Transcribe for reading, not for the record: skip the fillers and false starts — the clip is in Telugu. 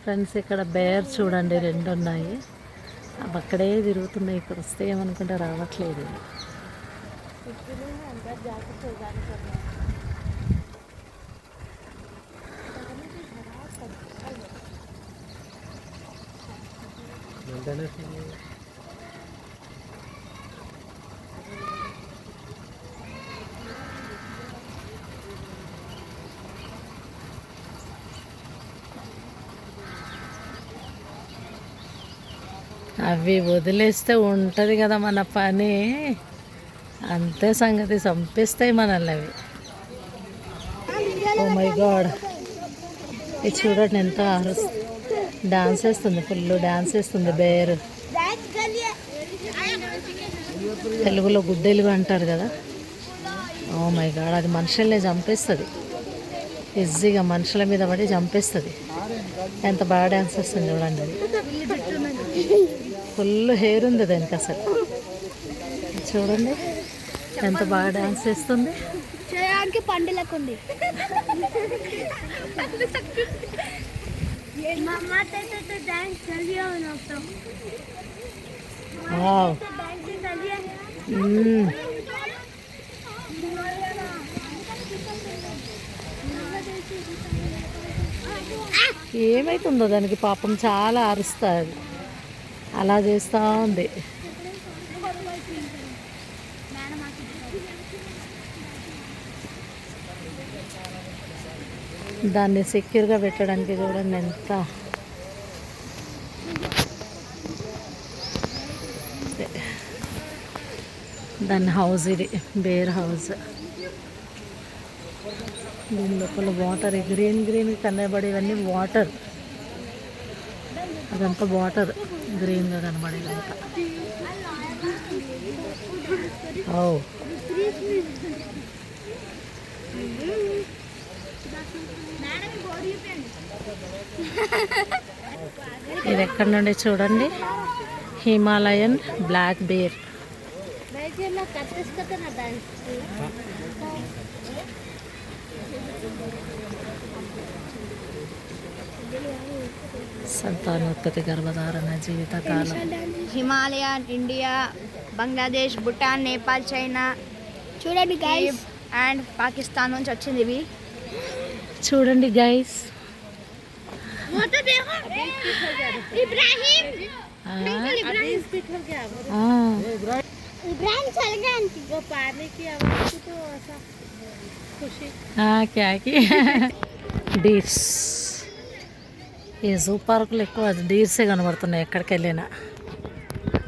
ఫ్రెండ్స్ ఇక్కడ బేర్ చూడండి 2 ఉన్నాయి. అవి అక్కడే తిరుగుతున్నాయి. ఇక్కడ వస్తే ఏమనుకుంటే రావట్లేదు. అవి వదిలేస్తే ఉంటుంది కదా మన పని, అంతే సంగతి. చంపేస్తాయి మనల్ని అవి. ఓ మై గాడ్, ఇది చూడండి ఎంత డాన్స్ వేస్తుంది, ఫుల్ డాన్స్ వేస్తుంది బేరు. తెలుగులో గుడ్డెలుగు అంటారు కదా. ఓ మై గాడ్, అది మనుషుల్ని చంపేస్తుంది ఈజీగా. మనుషుల మీద పడి చంపేస్తుంది. ఎంత బాగా డాన్స్ వేస్తుంది చూడండి. అది ఫుల్ హెయిర్ ఉంది దానికి అసలు. చూడండి ఎంత బాగా డాన్స్ చేస్తుంది. పండులకుంది ఏమైతుందో దానికి పాపం, చాలా అరుస్తుంది. అలా చేస్తూ ఉంది. దాన్ని సెక్యూర్గా పెట్టడానికి చూడండి ఎంత. దాని హౌస్ ఇది, బేర్ హౌస్. దీని లోపల వాటర్, గ్రీన్ గ్రీన్ కనబడేవన్నీ వాటర్. అదంతా వాటర్ గ్రీన్గా కనబడేదంతా. ఓ ఇది ఎక్కడి నుండి చూడండి, హిమాలయన్ బ్లాక్ బేర్. సంతానోత్పత్తి, గర్భధారణ, జీవితకాలం. Himalayan, India, Bangladesh, Bhutan, Nepal, China చూడండి గైస్, అండ్ పాకిస్తాన్ నుంచి వచ్చింది ఇవి. చూడండి గైస్. డీర్స్. ఈ జూ పార్కులు ఎక్కువ డీర్సే కనబడుతున్నాయి ఎక్కడికి వెళ్ళినా.